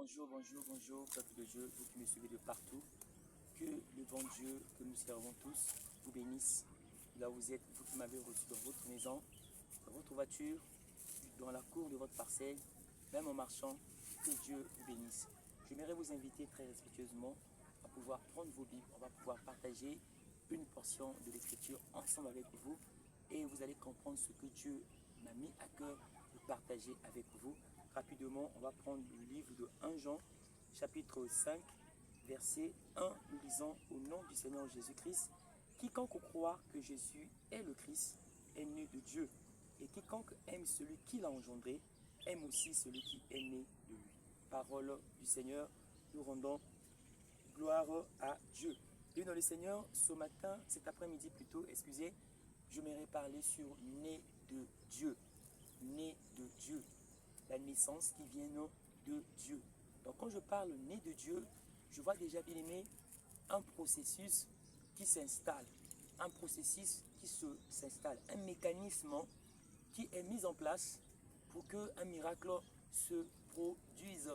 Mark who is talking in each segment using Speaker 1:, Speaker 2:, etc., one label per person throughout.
Speaker 1: Bonjour, bonjour, bonjour, peuple de Dieu, vous qui me suivez de partout. Que le bon Dieu que nous servons tous vous bénisse. Là où vous êtes, vous qui m'avez reçu dans votre maison, dans votre voiture, dans la cour de votre parcelle, même en marchant, que Dieu vous bénisse. J'aimerais vous inviter très respectueusement à pouvoir prendre vos Bibles. On va pouvoir partager une portion de l'Écriture ensemble avec vous et vous allez comprendre ce que Dieu m'a mis à cœur de partager avec vous. Rapidement, on va prendre le livre de 1 Jean, chapitre 5, verset 1. Nous lisons au nom du Seigneur Jésus-Christ. Quiconque croit que Jésus est le Christ est né de Dieu. Et quiconque aime celui qui l'a engendré, aime aussi celui qui est né de lui. Parole du Seigneur, nous rendons gloire à Dieu. Et dans le Seigneur, ce matin, cet après-midi plutôt, excusez, je m'aimerais parler sur né de Dieu. Né de Dieu. La naissance qui vient de Dieu. Donc quand je parle né de Dieu, je vois déjà, bien aimé, un processus qui s'installe. Un processus qui s'installe. Un mécanisme qui est mis en place pour qu'un miracle se produise.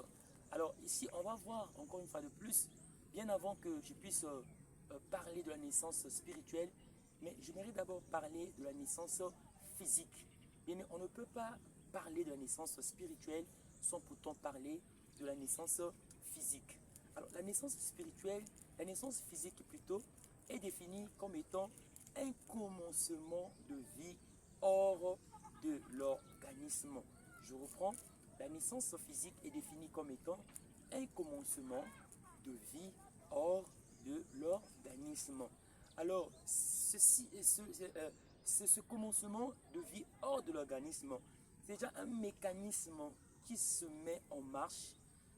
Speaker 1: Alors ici, on va voir encore une fois de plus, bien avant que je puisse parler de la naissance spirituelle, mais j'aimerais d'abord parler de la naissance physique. Bien, mais on ne peut pas parler de la naissance spirituelle sans pourtant parler de la naissance physique. Alors la naissance spirituelle, la naissance physique plutôt, est définie comme étant un commencement de vie hors de l'organisme. Je reprends, la naissance physique est définie comme étant un commencement de vie hors de l'organisme. Alors, ce commencement de vie hors de l'organisme, c'est déjà un mécanisme qui se met en marche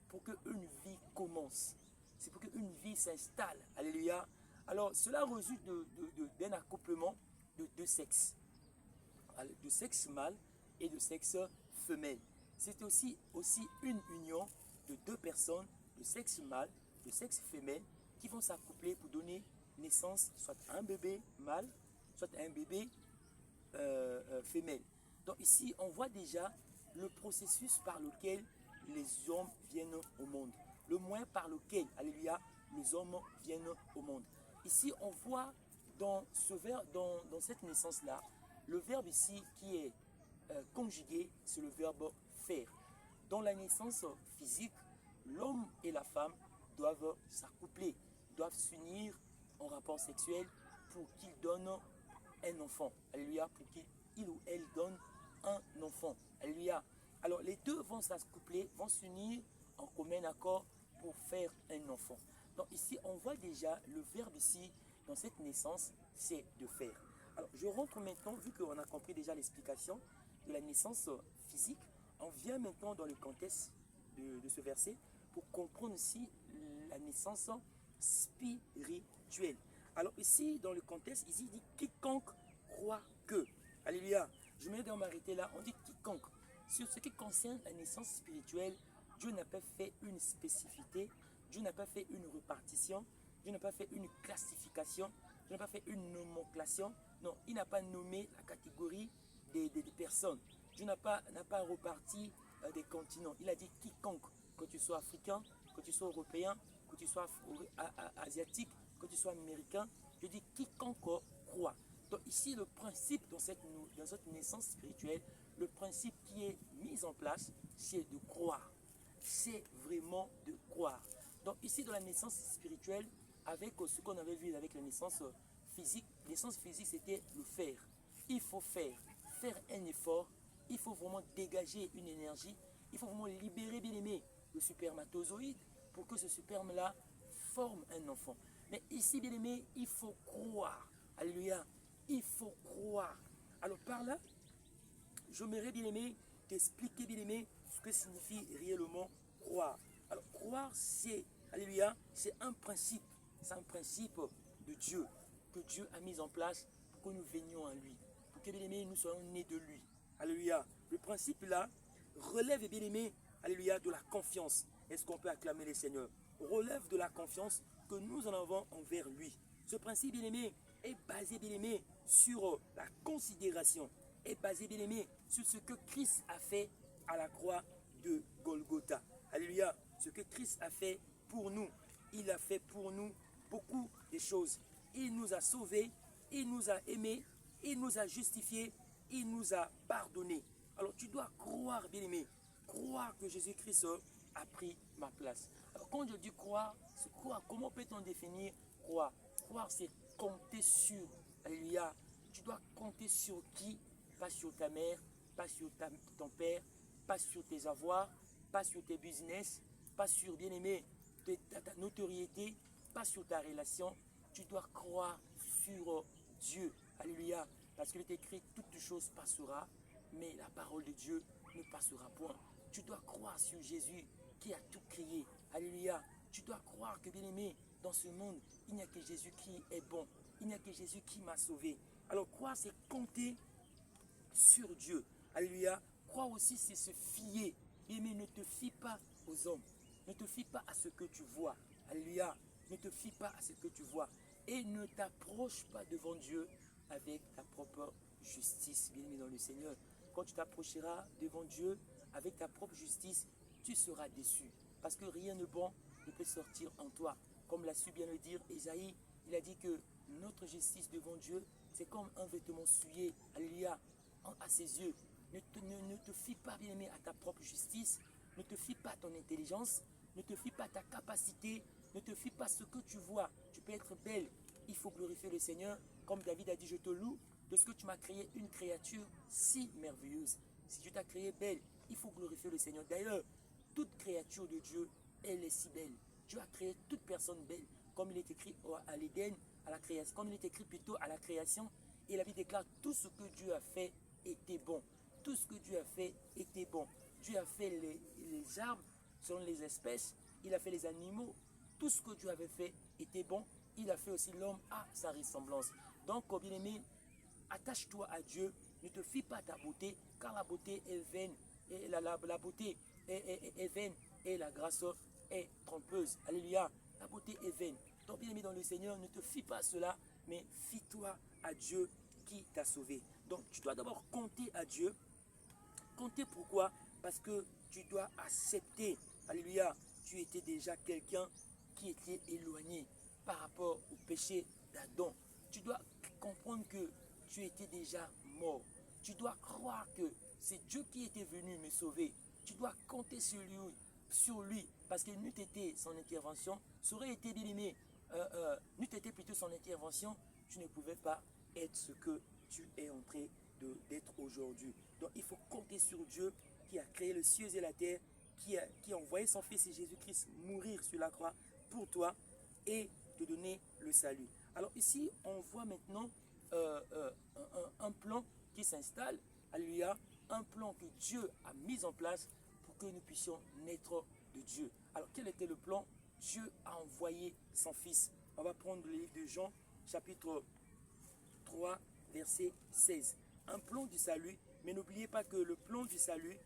Speaker 1: pour qu'une vie commence. C'est pour qu'une vie s'installe. Alléluia. Alors, cela résulte d'un accouplement de deux sexes. De sexe mâle et de sexe femelle. C'est aussi une union de deux personnes de sexe mâle, de sexe femelle, qui vont s'accoupler pour donner naissance soit à un bébé mâle, soit à un bébé femelle. Donc ici, on voit déjà le processus par lequel les hommes viennent au monde. Le moyen par lequel, alléluia, les hommes viennent au monde. Ici, on voit dans cette naissance-là, le verbe ici qui est conjugué, c'est le verbe faire. Dans la naissance physique, l'homme et la femme doivent s'accoupler, doivent s'unir en rapport sexuel pour qu'ils donnent un enfant. Alléluia, pour qu'il ou elle donne un enfant. Alléluia. Alors les deux vont s'accoupler, vont s'unir en commun accord pour faire un enfant. Donc ici, on voit déjà le verbe ici, dans cette naissance, c'est de faire. Alors je rentre maintenant, vu qu'on a compris déjà l'explication de la naissance physique, on vient maintenant dans le contexte de ce verset pour comprendre aussi la naissance spirituelle. Alors ici, dans le contexte, ici, il dit quiconque croit que. Alléluia. Je me vais m'arrêter là. On dit quiconque. Sur ce qui concerne la naissance spirituelle, Dieu n'a pas fait une spécificité, Dieu n'a pas fait une répartition, Dieu n'a pas fait une classification, Dieu n'a pas fait une nomenclature. Non, il n'a pas nommé la catégorie des personnes. Dieu n'a pas reparti des continents. Il a dit quiconque, que tu sois africain, que tu sois européen, que tu sois asiatique, que tu sois américain. Je dis quiconque croit. Donc ici, le principe dans cette naissance spirituelle, le principe qui est mis en place, c'est de croire. C'est vraiment de croire. Donc ici, dans la naissance spirituelle, avec ce qu'on avait vu avec la naissance physique c'était le faire. Il faut faire un effort, il faut vraiment dégager une énergie, il faut vraiment libérer, bien aimé, le spermatozoïde pour que ce sperme-là forme un enfant. Mais ici, bien aimé, il faut croire. Alléluia. Il faut croire. Alors par là, j'aimerais bien aimé t'expliquer, bien aimé, ce que signifie réellement croire. Alors croire, c'est, alléluia, c'est un principe de Dieu, que Dieu a mis en place pour que nous venions à lui, pour que, bien aimé, nous soyons nés de lui. Alléluia. Le principe là relève, bien aimé, alléluia, de la confiance. Est-ce qu'on peut acclamer les seigneurs? Relève de la confiance que nous en avons envers lui. Ce principe, bien aimé, est basé, bien aimé, sur la considération, est basé, bien aimé, sur ce que Christ a fait à la croix de Golgotha. Alléluia. ce que Christ a fait pour nous. Il a fait pour nous beaucoup de choses. Il nous a sauvés, il nous a aimés, il nous a justifiés, il nous a pardonnés. Alors tu dois croire, bien-aimé, croire que Jésus-Christ a pris ma place. Alors quand je dis croire, c'est croire. Comment peut-on définir croire? Croire, c'est compter sur. Alléluia. Tu dois compter sur qui? Pas sur ta mère, pas sur ton père, pas sur tes avoirs, pas sur tes business, pas sur, bien-aimé, ta notoriété, pas sur ta relation. Tu dois croire sur Dieu. Alléluia. Parce qu'il est écrit, toute chose passera, mais la parole de Dieu ne passera point. Tu dois croire sur Jésus qui a tout créé. Alléluia. Tu dois croire que, bien-aimé, dans ce monde, il n'y a que Jésus qui est bon. Il n'y a que Jésus qui m'a sauvé. Alors, croire, c'est compter sur Dieu. Alléluia. Croire aussi, c'est se fier. Bien-aimé, ne te fie pas aux hommes. Ne te fie pas à ce que tu vois. Alléluia. Ne te fie pas à ce que tu vois. Et ne t'approche pas devant Dieu avec ta propre justice, bien-aimé dans le Seigneur. Quand tu t'approcheras devant Dieu avec ta propre justice, tu seras déçu. Parce que rien de bon ne peut sortir en toi. Comme l'a su bien le dire Ésaïe, il a dit que notre justice devant Dieu, c'est comme un vêtement souillé, alléluia, à ses yeux. Ne te fie pas, bien-aimé, à ta propre justice. Ne te fie pas à ton intelligence. Ne te fie pas à ta capacité. Ne te fie pas à ce que tu vois. Tu peux être belle. Il faut glorifier le Seigneur. Comme David a dit, je te loue de ce que tu m'as créé une créature si merveilleuse. Si tu t'as créé belle, il faut glorifier le Seigneur. D'ailleurs, toute créature de Dieu, elle est si belle. Dieu a créé toute personne belle. Comme il est écrit à l'Éden, à la création, comme il est écrit plutôt à la création. Et la Bible déclare, tout ce que Dieu a fait était bon. Tout ce que Dieu a fait était bon. Dieu a fait les arbres selon les espèces. Il a fait les animaux. Tout ce que Dieu avait fait était bon. Il a fait aussi l'homme à sa ressemblance. Donc, bien-aimé, attache-toi à Dieu. Ne te fie pas à ta beauté, car la beauté est vaine. Et la beauté est vaine et la grâce est trompeuse. Alléluia. La beauté est vaine. Donc, bien-aimé dans le Seigneur, ne te fie pas à cela, mais fie-toi à Dieu qui t'a sauvé. Donc, tu dois d'abord compter à Dieu. Compter pourquoi? Parce que tu dois accepter. Alléluia. Tu étais déjà quelqu'un qui était éloigné par rapport au péché d'Adam. Tu dois comprendre que tu étais déjà mort. Tu dois croire que c'est Dieu qui était venu me sauver. Tu dois compter sur lui parce que n'eût été son intervention, ça aurait été bien aimé. N'eût été plutôt son intervention, tu ne pouvais pas être ce que tu es en train d'être aujourd'hui. Donc il faut compter sur Dieu qui a créé les cieux et la terre, qui a envoyé son fils Jésus-Christ mourir sur la croix pour toi et te donner le salut. Alors ici, on voit maintenant un plan qui s'installe, alléluia, un plan que Dieu a mis en place pour que nous puissions naître de Dieu. Alors quel était le plan? Dieu a envoyé son fils. On va prendre le livre de Jean, chapitre 3, verset 16. Un plan du salut, mais n'oubliez pas que le plan du salut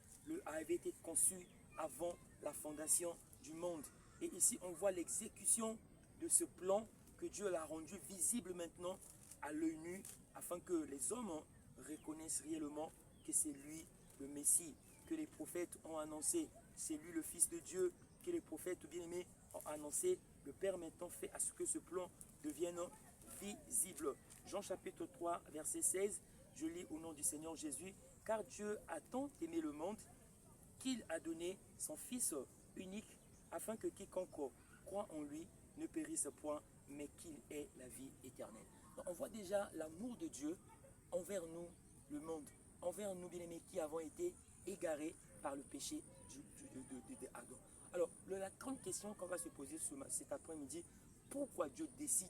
Speaker 1: avait été conçu avant la fondation du monde. Et ici, on voit l'exécution de ce plan que Dieu l'a rendu visible maintenant à l'œil nu, afin que les hommes reconnaissent réellement que c'est lui le Messie, que les prophètes ont annoncé, c'est lui le Fils de Dieu, que les prophètes bien-aimés ont annoncé. Le Père maintenant fait à ce que ce plan devienne visible. Jean chapitre 3, verset 16, je lis au nom du Seigneur Jésus, car Dieu a tant aimé le monde qu'il a donné son Fils unique, afin que quiconque croit en lui ne périsse point, mais qu'il ait la vie éternelle. Donc on voit déjà l'amour de Dieu envers nous, le monde, envers nous, bien-aimés, qui avons été égarés par le péché d'Adam. Alors, la grande question qu'on va se poser cet après-midi, pourquoi Dieu décide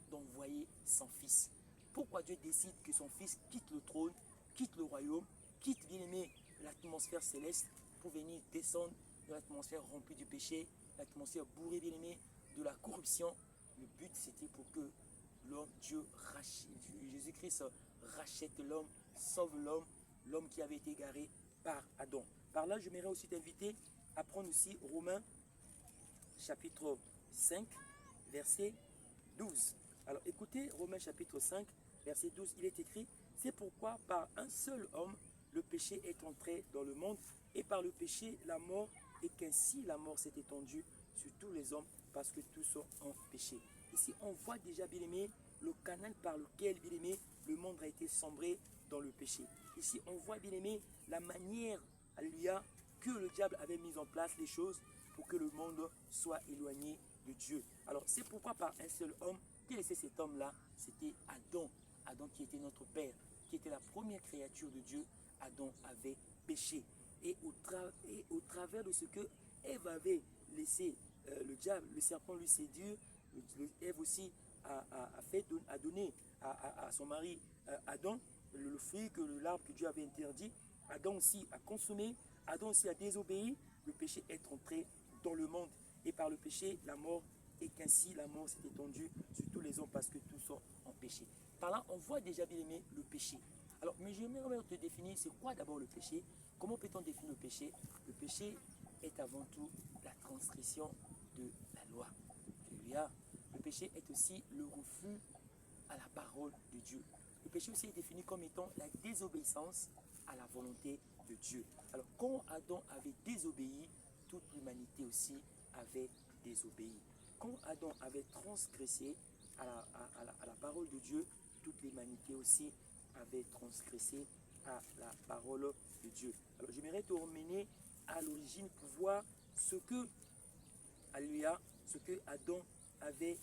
Speaker 1: d'envoyer son Fils? Pourquoi Dieu décide que son Fils quitte le trône, quitte le royaume, quitte, bien-aimé, l'atmosphère céleste pour venir descendre de l'atmosphère remplie du péché, l'atmosphère bourrée, bien-aimé, de la corruption? Le but, c'était pour que l'homme, Jésus-Christ rachète l'homme, sauve l'homme, l'homme qui avait été égaré par Adam. Par là, j'aimerais aussi t'inviter à prendre aussi Romains chapitre 5, verset 12. Alors écoutez, Romains chapitre 5, verset 12, il est écrit, c'est pourquoi par un seul homme, le péché est entré dans le monde, et par le péché, la mort, et qu'ainsi la mort s'est étendue sur tous les hommes parce que tous sont en péché. Ici, on voit déjà, bien aimé, le canal par lequel, bien aimé, le monde a été sombré dans le péché. Ici, on voit, bien aimé, la manière, alléluia, que le diable avait mis en place les choses pour que le monde soit éloigné de Dieu. Alors, c'est pourquoi par un seul homme, quel était cet homme-là? C'était Adam. Adam qui était notre père, qui était la première créature de Dieu. Adam avait péché. Et au travers de ce que Ève avait laissé le diable, le serpent lui séduire, Ève aussi a donné à son mari Adam le fruit que l'arbre que Dieu avait interdit. Adam aussi a consommé, Adam aussi a désobéi. Le péché est entré dans le monde et par le péché, la mort, et qu'ainsi la mort s'est étendue sur tous les hommes parce que tous sont en péché. Par là, on voit déjà, bien aimé, le péché. Alors, mais j'aimerais te définir, c'est quoi d'abord le péché? Comment peut-on définir le péché? Le péché est avant tout la transgression de la loi. Alléluia. Le péché est aussi le refus à la parole de Dieu. Le péché aussi est défini comme étant la désobéissance à la volonté de Dieu. Alors, quand Adam avait désobéi, toute l'humanité aussi avait désobéi. Quand Adam avait transgressé à la parole de Dieu, toute l'humanité aussi avait transgressé à la parole de Dieu. Alors, j'aimerais te ramener à l'origine pour voir ce que, alléluia, ce que Adam avait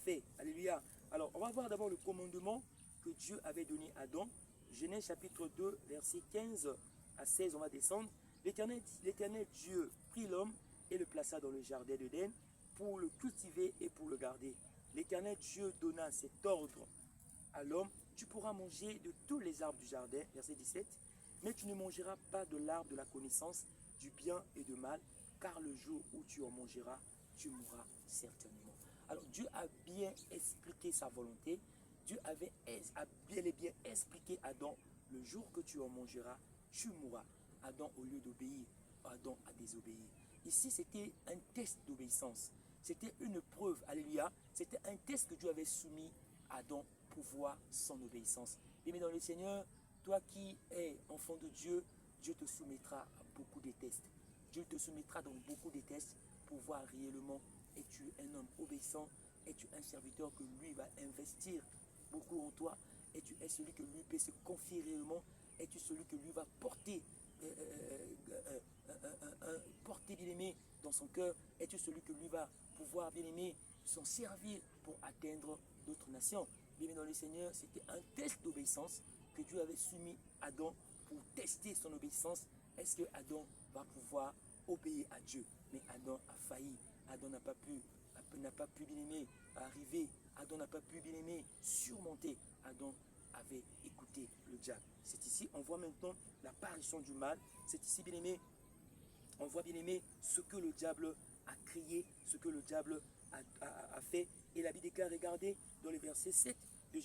Speaker 1: fait. Alléluia. Alors, on va voir d'abord le commandement que Dieu avait donné à Adam. Genèse chapitre 2, verset 15 à 16, on va descendre. L'Éternel Dieu prit l'homme et le plaça dans le jardin d'Éden pour le cultiver et pour le garder. L'Éternel Dieu donna cet ordre à l'homme: tu pourras manger de tous les arbres du jardin, verset 17, mais tu ne mangeras pas de l'arbre de la connaissance du bien et du mal, car le jour où tu en mangeras, tu mourras certainement. Alors Dieu a bien expliqué sa volonté. Dieu a bel et bien expliqué à Adam: le jour que tu en mangeras, tu mourras. Adam, au lieu d'obéir, Adam a désobéi. Ici, c'était un test d'obéissance. C'était une preuve, alléluia. C'était un test que Dieu avait soumis à Adam pour voir son obéissance. Bien-aimé dans le Seigneur, toi qui es enfant de Dieu, Dieu te soumettra à beaucoup de tests. Dieu te soumettra dans beaucoup de tests pour voir réellement: es-tu un homme obéissant? Es-tu un serviteur que lui va investir beaucoup en toi? Es-tu celui que lui peut se confier réellement? Es-tu celui que lui va porter porter, bien-aimé, dans son cœur? Es-tu celui que lui va pouvoir, bien-aimé, s'en servir pour atteindre d'autres nations? Bien-aimé dans le Seigneur, c'était un test d'obéissance que Dieu avait soumis à Adam pour tester son obéissance. Est-ce que Adam va pouvoir obéir à Dieu? Mais Adam a failli. Adam n'a pas pu, bien-aimé, arriver. Adam n'a pas pu, bien-aimé, surmonter. Adam avait écouté le diable. C'est ici, on voit maintenant l'apparition du mal. C'est ici, bien-aimé, on voit, bien-aimé, ce que le diable a créé, ce que le diable a fait. Et la Bible déclare, regardez, dans le verset 7 de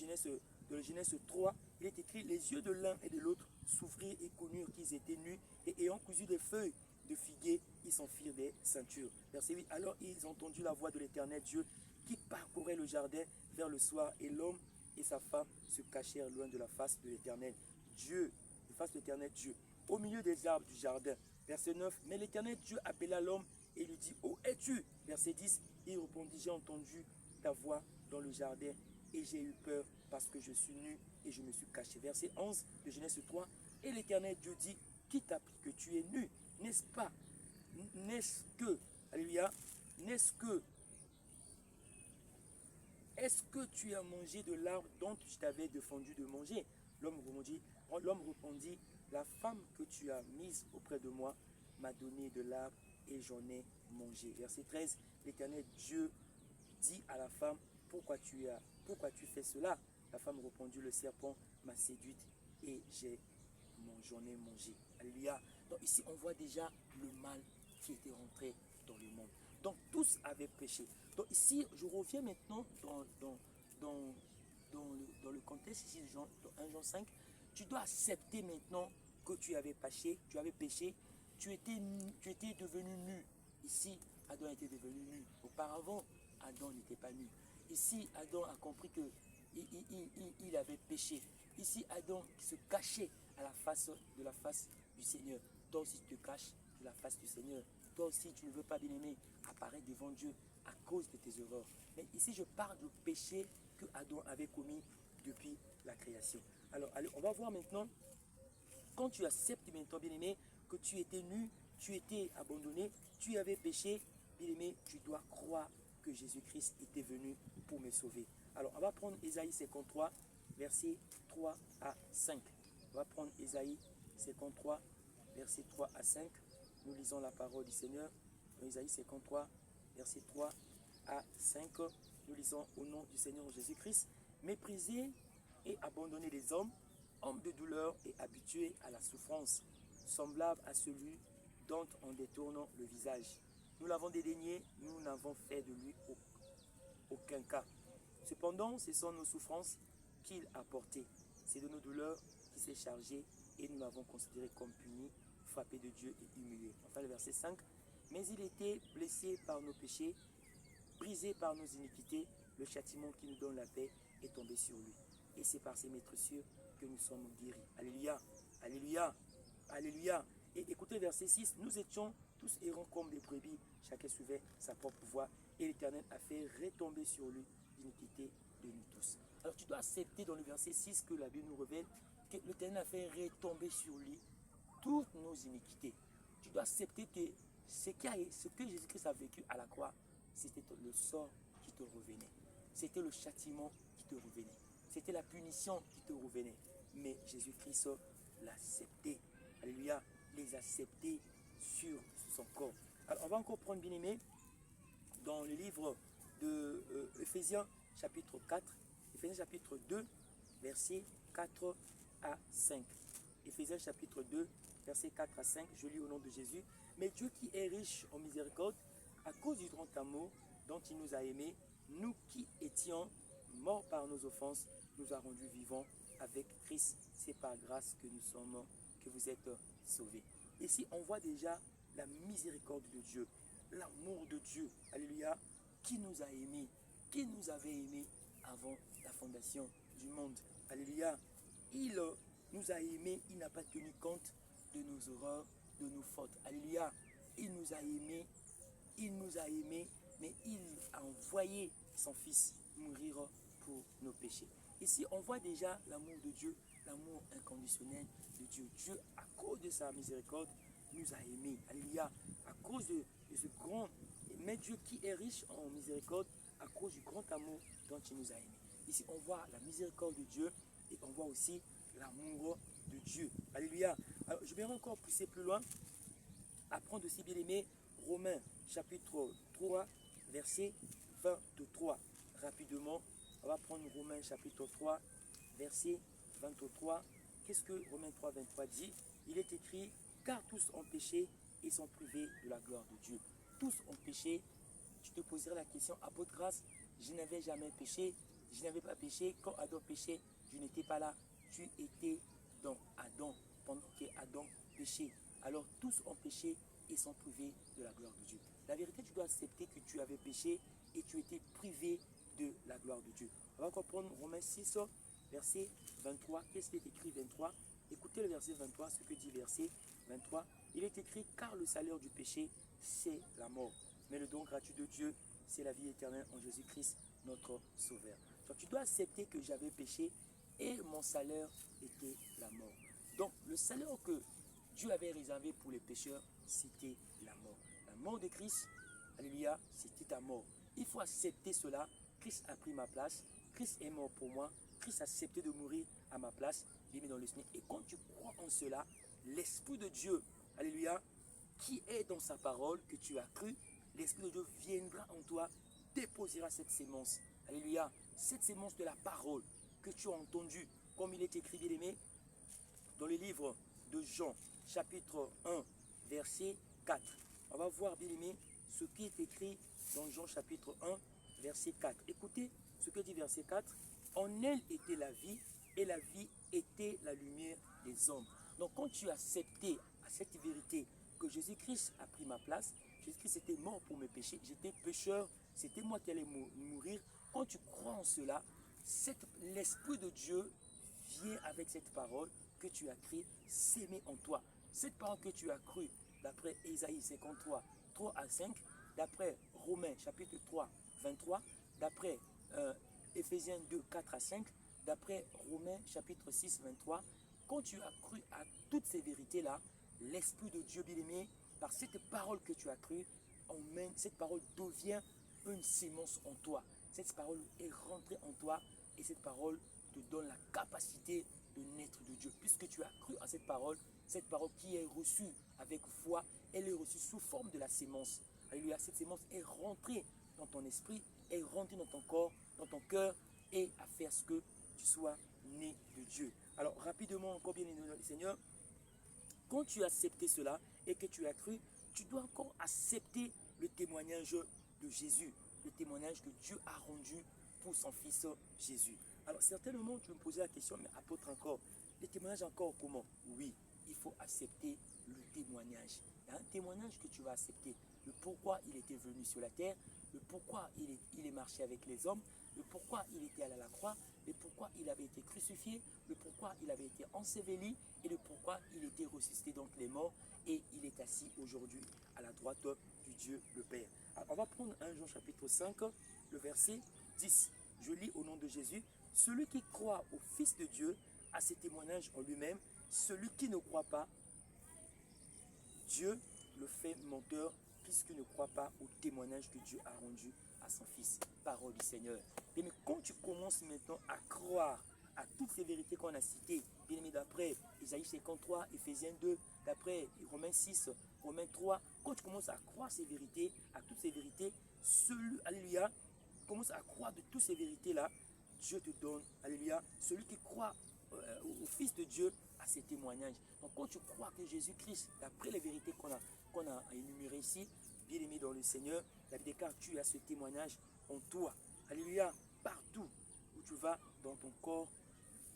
Speaker 1: Genèse 3, il est écrit: les yeux de l'un et de l'autre s'ouvrirent et connurent qu'ils étaient nus, et ayant cousu des feuilles de figuier, ils s'en firent des ceintures. Verset 8, alors ils ont entendu la voix de l'Éternel Dieu qui parcourait le jardin vers le soir, et l'homme et sa femme se cachèrent loin de la face de l'Éternel Dieu, de face de l'Éternel Dieu, au milieu des arbres du jardin. Verset 9, mais l'Éternel Dieu appela l'homme et lui dit: où es-tu? Verset 10, il répondit: j'ai entendu ta voix dans le jardin et j'ai eu peur parce que je suis nu et je me suis caché. Verset 11 de Genèse 3, et l'Éternel Dieu dit: qui t'a appris que tu es nu? N'est-ce pas? N'est-ce que, alléluia, est-ce que tu as mangé de l'arbre dont je t'avais défendu de manger? L'homme répondit: la femme que tu as mise auprès de moi m'a donné de l'arbre et j'en ai mangé. Verset 13, l'Éternel Dieu dit à la femme: pourquoi tu fais cela? La femme répondit: le serpent m'a séduite et j'en ai mangé. Alléluia. Donc ici, on voit déjà le mal qui était rentré dans le monde. Donc tous avaient péché. Donc ici, je reviens maintenant dans le contexte ici, dans 1 Jean 5. Tu dois accepter maintenant que tu avais péché, tu étais devenu nu. Ici, Adam était devenu nu. Auparavant, Adam n'était pas nu. Ici, Adam a compris que il avait péché. Ici, Adam se cachait à la face du Seigneur. Toi aussi, tu te caches de la face du Seigneur. toi aussi, tu ne veux pas, bien-aimé, apparaître devant Dieu à cause de tes erreurs. Mais ici, je parle du péché que Adam avait commis depuis la création. Alors, allez, on va voir maintenant, quand tu acceptes maintenant, bien-aimé, que tu étais nu, tu étais abandonné, tu avais péché, bien-aimé, tu dois croire que Jésus-Christ était venu pour me sauver. Alors, on va prendre Ésaïe 53, versets 3 à 5. On va prendre Ésaïe 53, versets 3 à 5. Nous lisons la parole du Seigneur. Dans Ésaïe 53, versets 3 à 5. Nous lisons au nom du Seigneur Jésus-Christ. Méprisé et abandonné des hommes, homme de douleur et habitué à la souffrance, semblable à celui dont on détourne le visage. Nous l'avons dédaigné, nous n'avons fait de lui aucun cas. Cependant, ce sont nos souffrances qu'il a portées. C'est de nos douleurs qu'il s'est chargé et nous l'avons considéré comme puni, frappé de Dieu et humilié. Enfin, le verset 5. Mais il était blessé par nos péchés, brisé par nos iniquités, le châtiment qui nous donne la paix est tombé sur lui. Et c'est par ses maîtressures que nous sommes guéris. Alléluia, alléluia, alléluia. Et écoutez verset 6, nous étions tous errants comme des brebis, chacun suivait sa propre voie, et l'Éternel a fait retomber sur lui l'iniquité de nous tous. Alors tu dois accepter dans le verset 6 que la Bible nous révèle que l'Éternel a fait retomber sur lui toutes nos iniquités. Tu dois accepter que ce que Jésus-Christ a vécu à la croix, c'était le sort qui te revenait. C'était le châtiment qui te revenait. C'était la punition qui te revenait. Mais Jésus-Christ l'a accepté. Alléluia. Les accepter sur son corps. Alors, on va encore prendre, bien-aimé, dans le livre de Éphésiens chapitre 4, Éphésiens chapitre 2, versets 4 à 5. Éphésiens chapitre 2, versets 4 à 5, je lis au nom de Jésus. Mais Dieu qui est riche en miséricorde, à cause du grand amour dont il nous a aimés, nous qui étions morts par nos offenses, nous a rendus vivants avec Christ. C'est par grâce que nous sommes, que vous êtes sauvés. Ici, on voit déjà la miséricorde de Dieu, l'amour de Dieu, alléluia, qui nous a aimés, qui nous avait aimés avant la fondation du monde. Alléluia. Il nous a aimés, il n'a pas tenu compte de nos erreurs, de nos fautes. Alléluia. Il nous a aimés, mais il a envoyé son Fils mourir pour nos péchés. Ici, on voit déjà l'amour de Dieu, l'amour inconditionnel de Dieu. Dieu, à cause de sa miséricorde, nous a aimés. Alléluia. À cause de ce grand, mais Dieu qui est riche en miséricorde, à cause du grand amour dont il nous a aimés. Ici, on voit la miséricorde de Dieu et on voit aussi l'amour de Dieu. Alléluia. Alors, je vais encore pousser plus loin. Apprendre aussi, bien aimé, Romains chapitre 3, verset 23. Rapidement, on va prendre Romains chapitre 3, verset 23. Qu'est-ce que Romains 3, 23 dit? Il est écrit, car tous ont péché et sont privés de la gloire de Dieu. Tous ont péché. Tu te poserais la question, à votre grâce, je n'avais jamais péché, je n'avais pas péché. Quand Adam péchait, je n'étais pas là. Tu étais dans Adam pendant que Adam péchait. Alors tous ont péché et sont privés de la gloire de Dieu. La vérité, tu dois accepter que tu avais péché et tu étais privé de la gloire de Dieu. On va encore prendre Romains 6, verset 23. Qu'est-ce qui est écrit 23? Écoutez le verset 23, ce que dit verset 23. Il est écrit, car le salaire du péché, c'est la mort. Mais le don gratuit de Dieu, c'est la vie éternelle en Jésus-Christ, notre Sauveur. Donc tu dois accepter que j'avais péché et mon salaire était la mort. Donc le salaire que Dieu avait réservé pour les pécheurs, c'était la mort. La mort de Christ, alléluia, c'était ta mort. Il faut accepter cela. Christ a pris ma place. Christ est mort pour moi. Christ a accepté de mourir à ma place. Il est mis dans le Seigneur. Et quand tu crois en cela, l'Esprit de Dieu, alléluia, qui est dans sa parole, que tu as cru, l'Esprit de Dieu viendra en toi, déposera cette sémence. Alléluia. Cette sémence de la parole que tu as entendue, comme il est écrit, bien aimé, dans le livre de Jean, chapitre 1, verset 4. On va voir, bien aimé, ce qui est écrit dans Jean, chapitre 1, verset 4. Écoutez ce que dit verset 4. En elle était la vie, et la vie était la lumière des hommes. Donc quand tu as accepté à cette vérité que Jésus-Christ a pris ma place, Jésus-Christ était mort pour mes péchés, j'étais pécheur, c'était moi qui allais mourir. Quand tu crois en cela, l'Esprit de Dieu vient avec cette parole que tu as créée, s'aimer en toi. Cette parole que tu as crue, d'après Ésaïe 53, 3 à 5, d'après Romains chapitre 3, 23, d'après Éphésiens 2, 4 à 5, d'après Romains chapitre 6, 23, quand tu as cru à toutes ces vérités-là, l'Esprit de Dieu bien-aimé, par cette parole que tu as cru, cette parole devient une sémence en toi. Cette parole est rentrée en toi et cette parole te donne la capacité de naître de Dieu. Puisque tu as cru à cette parole qui est reçue avec foi, elle est reçue sous forme de la sémence. Alléluia, cette sémence est rentrée dans ton esprit, est rentrée dans ton corps, dans ton cœur et à faire ce que tu sois né de Dieu. Alors rapidement, encore bien aimé Seigneur, quand tu as accepté cela et que tu as cru, tu dois encore accepter le témoignage de Jésus, le témoignage que Dieu a rendu pour son Fils Jésus. Alors certainement, tu me posais la question, mais apôtre encore, le témoignage encore comment? Oui, il faut accepter le témoignage. Il y a un témoignage que tu vas accepter. Le pourquoi il était venu sur la terre, le pourquoi il est marché avec les hommes, le pourquoi il était allé à la croix, le pourquoi il avait été crucifié, le pourquoi il avait été enseveli et le pourquoi il était ressuscité donc les morts et il est assis aujourd'hui à la droite du Dieu le Père. Alors, on va prendre 1 Jean chapitre 5, le verset 10. Je lis au nom de Jésus. Celui qui croit au Fils de Dieu a ce témoignage en lui-même. Celui qui ne croit pas, Dieu le fait menteur puisqu'il ne croit pas au témoignage que Dieu a rendu à son Fils. Parole du Seigneur. Mais quand tu commences maintenant à croire à toutes ces vérités qu'on a citées, bien aimé, d'après Isaïe 53, Éphésiens 2, d'après Romains 6, Romains 3, quand tu commences à croire ces vérités, à toutes ces vérités, alléluia, commence à croire de toutes ces vérités-là, Dieu te donne, alléluia, celui qui croit au Fils de Dieu a ces témoignages. Donc quand tu crois que Jésus-Christ, d'après les vérités qu'on a énumérées ici, bien aimé dans le Seigneur, la vie déclare, tu as ce témoignage en toi. Alléluia, partout où tu vas dans ton corps,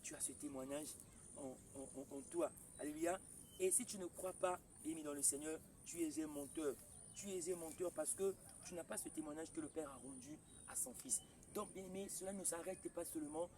Speaker 1: tu as ce témoignage en toi. Alléluia. Et si tu ne crois pas, bien aimé dans le Seigneur, tu es un menteur. Tu es un menteur parce que tu n'as pas ce témoignage que le Père a rendu à son Fils. Donc, bien aimé, cela ne s'arrête pas seulement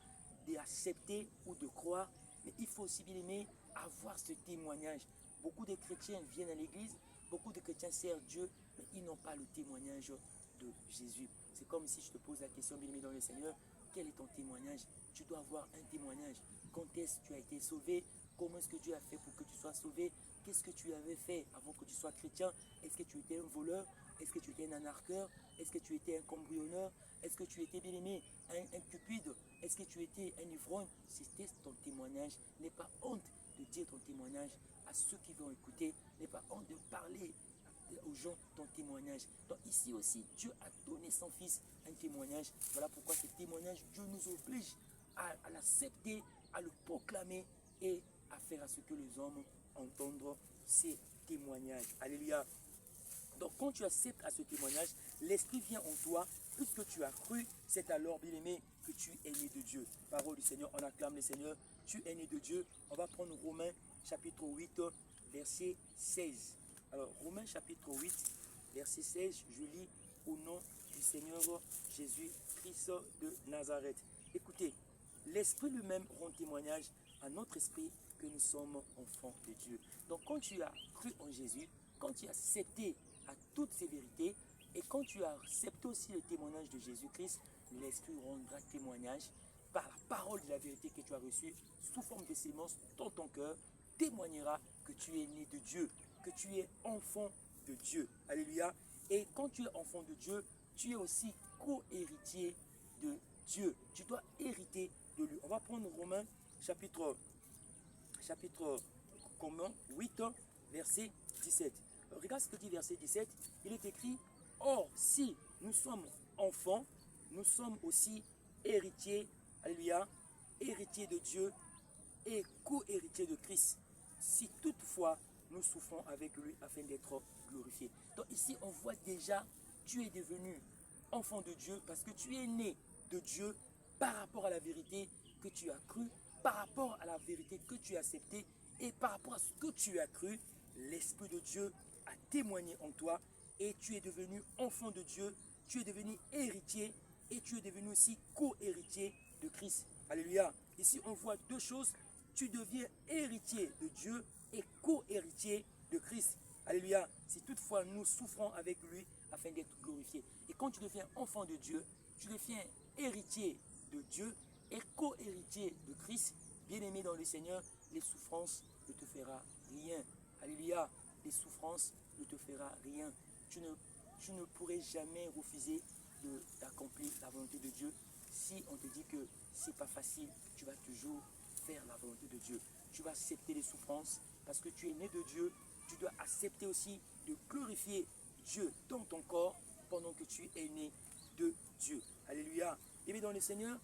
Speaker 1: d'accepter ou de croire, mais il faut aussi, bien aimé, avoir ce témoignage. Beaucoup de chrétiens viennent à l'église, beaucoup de chrétiens servent Dieu, mais ils n'ont pas le témoignage de Jésus. C'est comme si je te pose la question, bien aimé dans le Seigneur, quel est ton témoignage? Tu dois avoir un témoignage. Quand est-ce que tu as été sauvé? Comment est-ce que Dieu a fait pour que tu sois sauvé? Qu'est-ce que tu avais fait avant que tu sois chrétien? Est-ce que tu étais un voleur? Est-ce que tu étais un anarcheur? Est-ce que tu étais un cambrioleur? Est-ce que tu étais, bien aimé, un cupide? Est-ce que tu étais un ivrogne? C'était ton témoignage. N'aie pas honte de dire ton témoignage à ceux qui vont écouter. N'aie pas honte de parler aux gens ton témoignage. Donc ici aussi, Dieu a donné son Fils un témoignage. Voilà pourquoi ce témoignage, Dieu nous oblige à l'accepter, à le proclamer et à faire à ce que les hommes entendent ces témoignages. Alléluia. Donc quand tu acceptes à ce témoignage, l'Esprit vient en toi, puisque tu as cru, c'est alors, bien aimé, que tu es né de Dieu. Parole du Seigneur, on acclame le Seigneur, tu es né de Dieu. On va prendre Romains chapitre 8, verset 16. Alors Romains chapitre 8, verset 16, je lis au nom du Seigneur Jésus-Christ de Nazareth. Écoutez, l'Esprit lui-même rend témoignage à notre esprit que nous sommes enfants de Dieu. Donc quand tu as cru en Jésus, quand tu as accepté à toutes ces vérités, et quand tu as accepté aussi le témoignage de Jésus-Christ, l'Esprit rendra témoignage par la parole de la vérité que tu as reçue, sous forme de sémence dans ton cœur, témoignera que tu es né de Dieu, que tu es enfant de Dieu. Alléluia. Et quand tu es enfant de Dieu, tu es aussi co-héritier de Dieu. Tu dois hériter de lui. On va prendre Romains chapitre 8, verset 17. Regarde ce que dit verset 17. Il est écrit, or si nous sommes enfants, nous sommes aussi héritiers, alléluia, héritiers de Dieu et co-héritiers de Christ. Si toutefois nous souffrons avec lui afin d'être glorifiés. Donc ici on voit déjà, tu es devenu enfant de Dieu parce que tu es né de Dieu par rapport à la vérité que tu as cru, par rapport à la vérité que tu as acceptée et par rapport à ce que tu as cru, l'Esprit de Dieu a témoigné en toi et tu es devenu enfant de Dieu, tu es devenu héritier et tu es devenu aussi co-héritier de Christ. Alléluia. Ici on voit deux choses, tu deviens héritier de Dieu et co-héritier de Christ. Alléluia. Si toutefois nous souffrons avec lui afin d'être glorifiés. Et quand tu deviens enfant de Dieu, tu deviens héritier de Dieu et co-héritier de Christ. Bien-aimé dans le Seigneur, les souffrances ne te feront rien. Alléluia. Les souffrances ne te feront rien. Tu ne pourrais jamais refuser d'accomplir la volonté de Dieu. Si on te dit que c'est pas facile, tu vas toujours faire la volonté de Dieu. Tu vas accepter les souffrances parce que tu es né de Dieu. Tu dois accepter aussi de glorifier Dieu dans ton corps pendant que tu es né de Dieu. Alléluia. Et bien dans le Seigneur,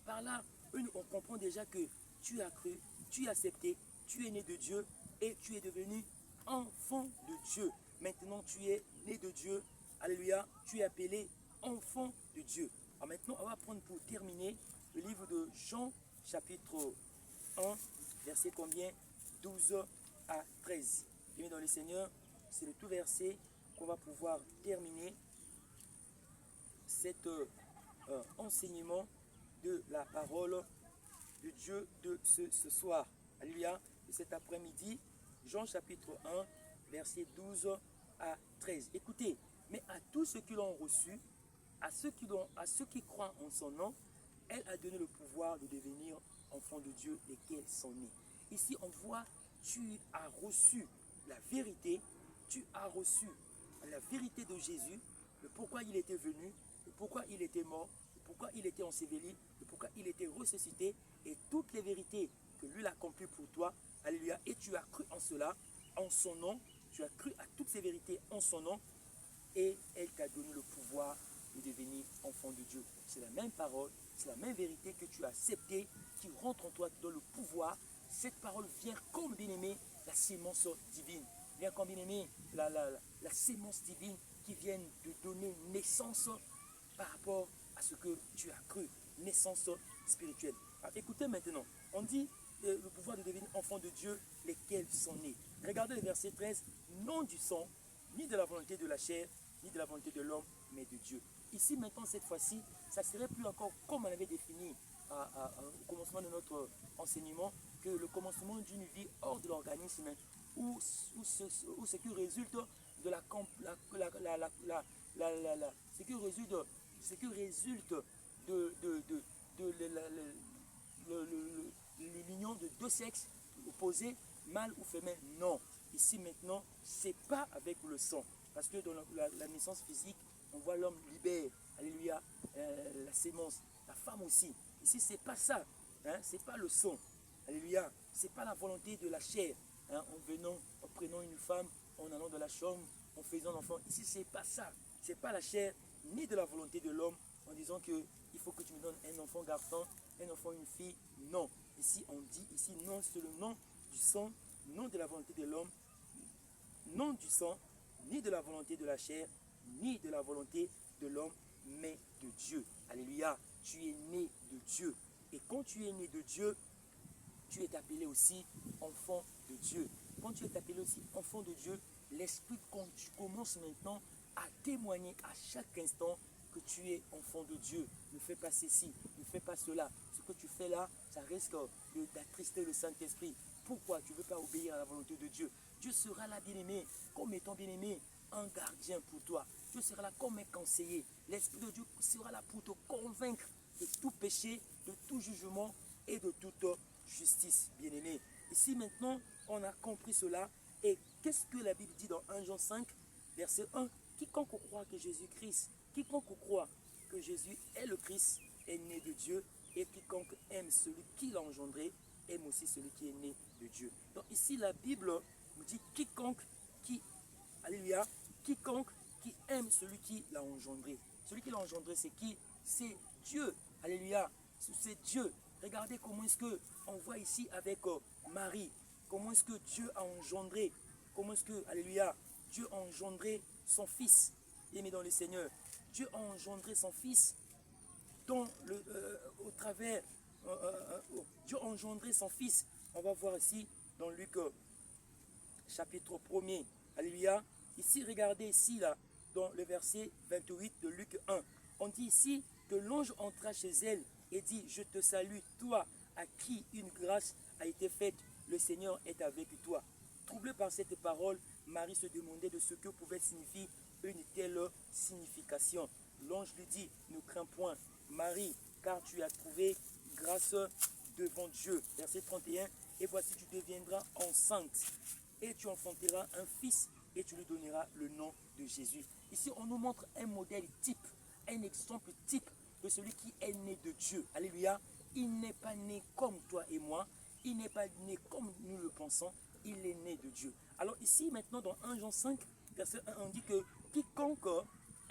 Speaker 1: par là, on comprend déjà que tu as cru, tu as accepté, tu es né de Dieu et tu es devenu enfant de Dieu. Maintenant, tu es né de Dieu. Alléluia. Tu es appelé enfant de Dieu. Alors maintenant, on va prendre pour terminer le livre de Jean, chapitre 1, verset combien? 12 à 13. Bien dans le Seigneur, c'est le tout verset qu'on va pouvoir terminer cet enseignement de la parole de Dieu de ce soir. Alléluia. Et cet après-midi, Jean chapitre 1, verset 12 à 13. Écoutez, mais à tous ceux qui l'ont reçu, à ceux qui croient en son nom, elle a donné le pouvoir de devenir enfants de Dieu, lesquels sont nés. Ici, on voit, tu as reçu la vérité, tu as reçu la vérité de Jésus, le pourquoi il était venu, le pourquoi il était mort, le pourquoi il était enseveli, le pourquoi il était ressuscité, et toutes les vérités que lui a accomplies pour toi. Alléluia. Et tu as cru en cela, en son nom, tu as cru à toutes ces vérités en son nom, et elle t'a donné le pouvoir de devenir enfant de Dieu. C'est la même parole, c'est la même vérité que tu as acceptée, qui rentre en toi dans le pouvoir. Cette parole vient comme bien-aimé la sémence divine. Vient comme bien-aimé la sémence divine qui vient de donner naissance par rapport à ce que tu as cru. Naissance spirituelle. Alors, écoutez maintenant, on dit le pouvoir de devenir enfant de Dieu, lesquels sont nés. Regardez le verset 13, non du sang, ni de la volonté de la chair, ni de la volonté de l'homme, mais de Dieu. Ici maintenant, cette fois-ci, ça ne serait plus encore comme on avait défini au commencement de notre enseignement, que le commencement d'une vie hors de l'organisme, où ce qui résulte de l'union de deux sexes opposés, mâle ou femelle. Non, ici maintenant, c'est pas avec le sang. Parce que dans la naissance physique, on voit l'homme libère, alléluia, la sémence, la femme aussi. Ici, c'est pas ça, hein, c'est pas le sang, alléluia, c'est pas la volonté de la chair, hein, en prenant une femme, en allant de la chambre, en faisant un enfant. Ici, c'est pas ça, c'est pas la chair, ni de la volonté de l'homme, en disant que il faut que tu me donnes un enfant garçon, un enfant une fille. Non, ici, on dit, ici, non, c'est le nom du sang, non de la volonté de l'homme, non du sang, ni de la volonté de la chair, ni de la volonté de l'homme, mais de Dieu. Alléluia. Tu es né de Dieu. Et quand tu es né de Dieu, tu es appelé aussi enfant de Dieu. Quand tu es appelé aussi enfant de Dieu, l'Esprit, quand tu commences maintenant à témoigner à chaque instant que tu es enfant de Dieu. Ne fais pas ceci, ne fais pas cela. Ce que tu fais là, ça risque d'attrister le Saint-Esprit. Pourquoi tu ne veux pas obéir à la volonté de Dieu? Dieu sera là, bien-aimé, comme étant bien-aimé, un gardien pour toi. Dieu sera là comme un conseiller. L'Esprit de Dieu sera là pour te convaincre de tout péché, de tout jugement et de toute justice, bien-aimé. Ici maintenant, on a compris cela. Et qu'est-ce que la Bible dit dans 1 Jean 5, verset 1? Quiconque croit que Jésus-Christ, quiconque croit que Jésus est le Christ, est né de Dieu. Et quiconque aime celui qui l'a engendré, aime aussi celui qui est né de Dieu. Donc ici, la Bible nous dit quiconque qui, alléluia, quiconque qui aime celui qui l'a engendré. Celui qui l'a engendré, c'est qui? C'est Dieu. Alléluia. C'est Dieu. Regardez comment est-ce qu'on voit ici avec Marie. Comment est-ce que Dieu a engendré? Comment est-ce que, alléluia, Dieu a engendré son fils? Aimé dans le Seigneur. Dieu a engendré son fils au travers. Dieu a engendré son fils. On va voir ici dans Luc chapitre 1er. Alléluia. Ici, regardez ici, là, dans le verset 28 de Luc 1. On dit ici que l'ange entra chez elle et dit, je te salue, toi à qui une grâce a été faite, le Seigneur est avec toi. Troublé par cette parole, Marie se demandait de ce que pouvait signifier une telle signification. L'ange lui dit, ne crains point, Marie, car tu as trouvé grâce devant Dieu. Verset 31, et voici tu deviendras enceinte et tu enfanteras un fils et tu lui donneras le nom de Jésus. Ici, on nous montre un modèle type, un exemple type de celui qui est né de Dieu. Alléluia. Il n'est pas né comme toi et moi. Il n'est pas né comme nous le pensons. Il est né de Dieu. Alors ici, maintenant, dans 1 Jean 5, verset 1, on dit que quiconque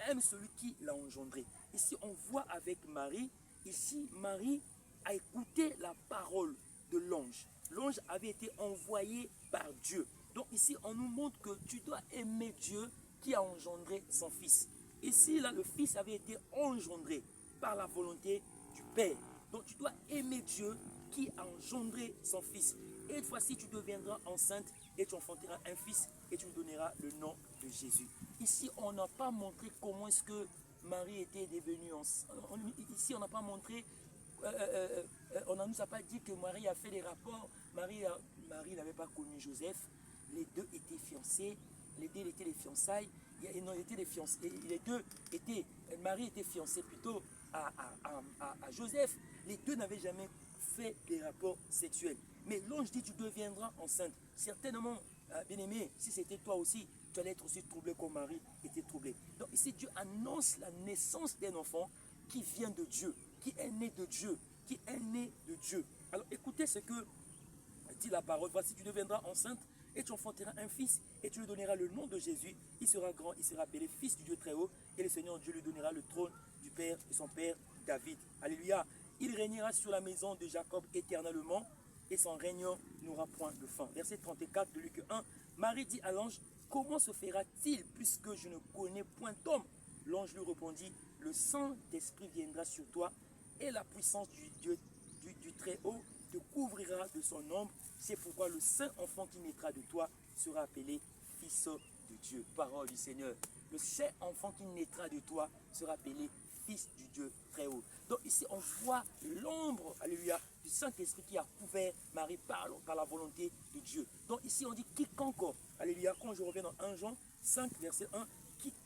Speaker 1: aime celui qui l'a engendré. Ici, on voit avec Marie, ici, Marie a écouté la parole de l'ange. L'ange avait été envoyé par Dieu. Donc ici, on nous montre que tu dois aimer Dieu qui a engendré son fils. Ici, là, le fils avait été engendré par la volonté du Père. Donc tu dois aimer Dieu qui a engendré son fils. Et une fois-ci, tu deviendras enceinte et tu enfanteras un fils et tu lui donneras le nom de Jésus. Ici, on n'a pas montré comment est-ce que Marie était devenue enceinte. Ici, on n'a pas montré, on ne nous a pas dit que Marie a fait des rapports. Marie n'avait pas connu Joseph. Les deux étaient fiancés. Les deux étaient les fiançailles. Marie était fiancée plutôt à Joseph. Les deux n'avaient jamais fait des rapports sexuels. Mais l'ange dit, tu deviendras enceinte. Certainement, bien-aimé, si c'était toi aussi, tu allais être aussi troublé comme Marie était troublée. Donc ici, Dieu annonce la naissance d'un enfant qui vient de Dieu, qui est né de Dieu, qui est né de Dieu. Alors écoutez ce que dit la parole. Voici, tu deviendras enceinte et tu enfanteras un fils et tu lui donneras le nom de Jésus. Il sera grand, il sera appelé fils du Dieu très haut et le Seigneur Dieu lui donnera le trône du Père de son Père David. Alléluia. Il régnera sur la maison de Jacob éternellement et son règne n'aura point de fin. Verset 34 de Luc 1. Marie dit à l'ange, comment se fera-t-il puisque je ne connais point d'homme? L'ange lui répondit, le Saint-Esprit viendra sur toi et la puissance du Dieu du Très-Haut te couvrira de son ombre. C'est pourquoi le saint enfant qui naîtra de toi sera appelé fils de Dieu. Parole du Seigneur. Le saint enfant qui naîtra de toi sera appelé fils du Dieu très haut. Donc ici on voit l'ombre, alléluia, du Saint-Esprit qui a couvert Marie par la volonté de Dieu. Donc ici on dit quiconque, alléluia, quand je reviens dans 1 Jean 5 verset 1,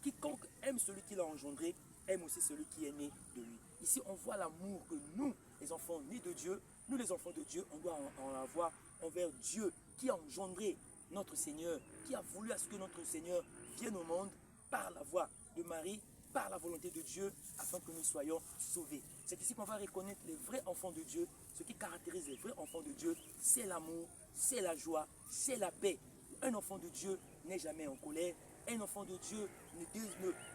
Speaker 1: quiconque aime celui qui l'a engendré, aime aussi celui qui est né de lui. Ici on voit l'amour que nous, les enfants nés de Dieu, nous les enfants de Dieu, on doit en avoir envers Dieu qui a engendré notre Seigneur, qui a voulu à ce que notre Seigneur vienne au monde par la voix de Marie, par la volonté de Dieu, afin que nous soyons sauvés. C'est ici qu'on va reconnaître les vrais enfants de Dieu. Ce qui caractérise les vrais enfants de Dieu, c'est l'amour, c'est la joie, c'est la paix. Un enfant de Dieu n'est jamais en colère. Un enfant de Dieu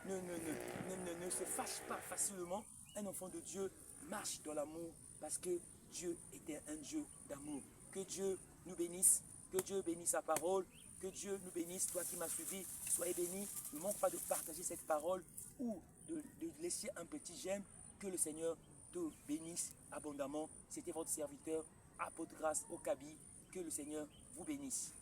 Speaker 1: ne se fâche pas facilement. Un enfant de Dieu marche dans l'amour parce que Dieu était un Dieu d'amour. Que Dieu nous bénisse, que Dieu bénisse sa parole, que Dieu nous bénisse. Toi qui m'as suivi, soyez béni. Ne manque pas de partager cette parole ou de laisser un petit j'aime. Que le Seigneur te bénisse abondamment. C'était votre serviteur, apôtre Grâce Okabi. Que le Seigneur vous bénisse.